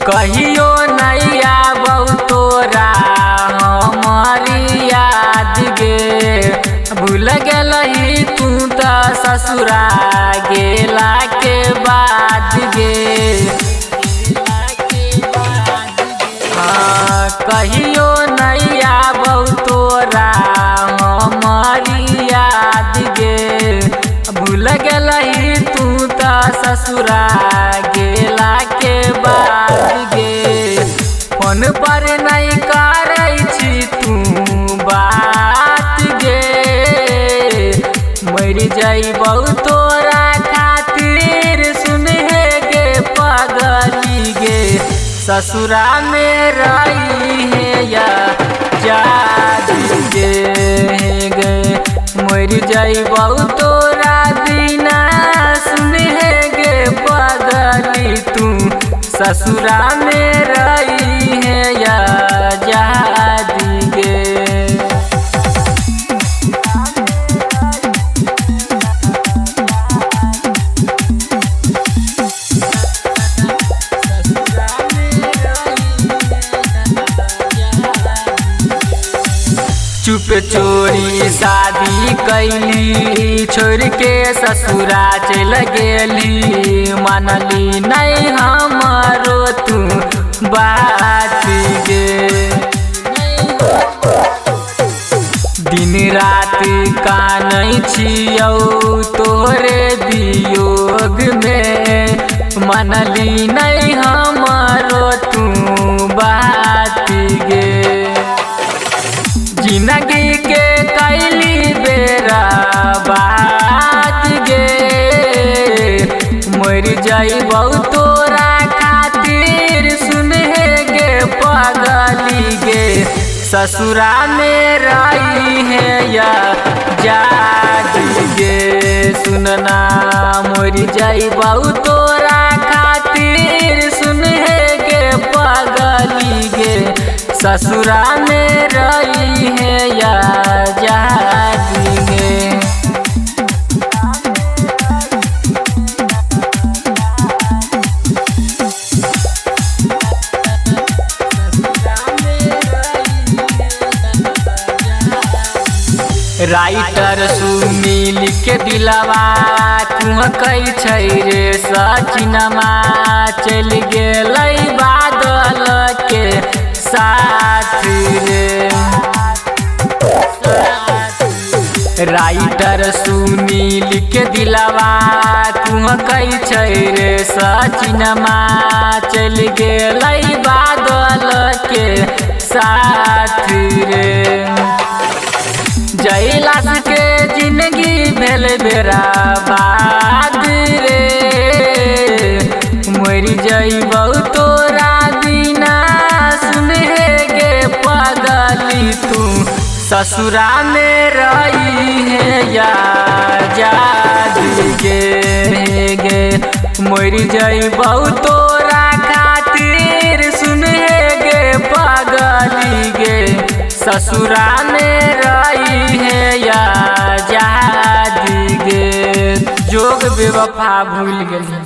कहियो नहीं आबौ तोरा हमारी याद गे। भूल गेलही तू त ससुरा गेला के बाद गे। कहियो नहीं आबौ तोरा हमारी याद गे। भूल गेलही तू त ससुरा गेला के बाद गे। फोन पर नहीं करै छी तू बात गे। मर जइबौ तोरा खातिर सुनहे गे पगली गे। ससुरा में रही है या जादी गे। मर जइबौ तोरा बिना सुनहे गे पगली तू। ससुरा में रही है या जादी गे। चुप चोरी शादी कैली छोड़ के ससुरा चल गेली। मानली नहीं हमारो तू बात गे। दिन रात कानै छियौ तोरे वियोग में। मानली नहीं हमारो तू बात गे। जिंदगी के कैली बेरा बात गे। मर जइबौ तोरा खातिर सुनहे गे पगली गे। ससुरा में रही है या जादी गे। सुनना मर जइबौ तोरा खातिर सुनहे गे पगली गे। ससुरा में रही है या जादी गे। राइटर सुनील के दिलवा कुहकै छै रे सचिनमा। चल गेलै बादल के साथ रे। राइटर सुनील के दिलवा कुहकै छै रे सचिनमा। चल गेलै बादल के साथ रे। जैलास के जिंदगी भेल बेरा बाद रे। मर जइबौ तोरा बिना सुनहे गे पगली तू। ससुरा में रही है या जादी गे। मर जइबौ तोरा खातिर सुनहे गे पगली गे। ससुरा में रही है या जादी गे। जोग बेवफा भूल गेली।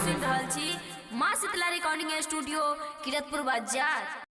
माँ शीतला रिकॉर्डिंग स्टूडियो किरतपुर बाजार।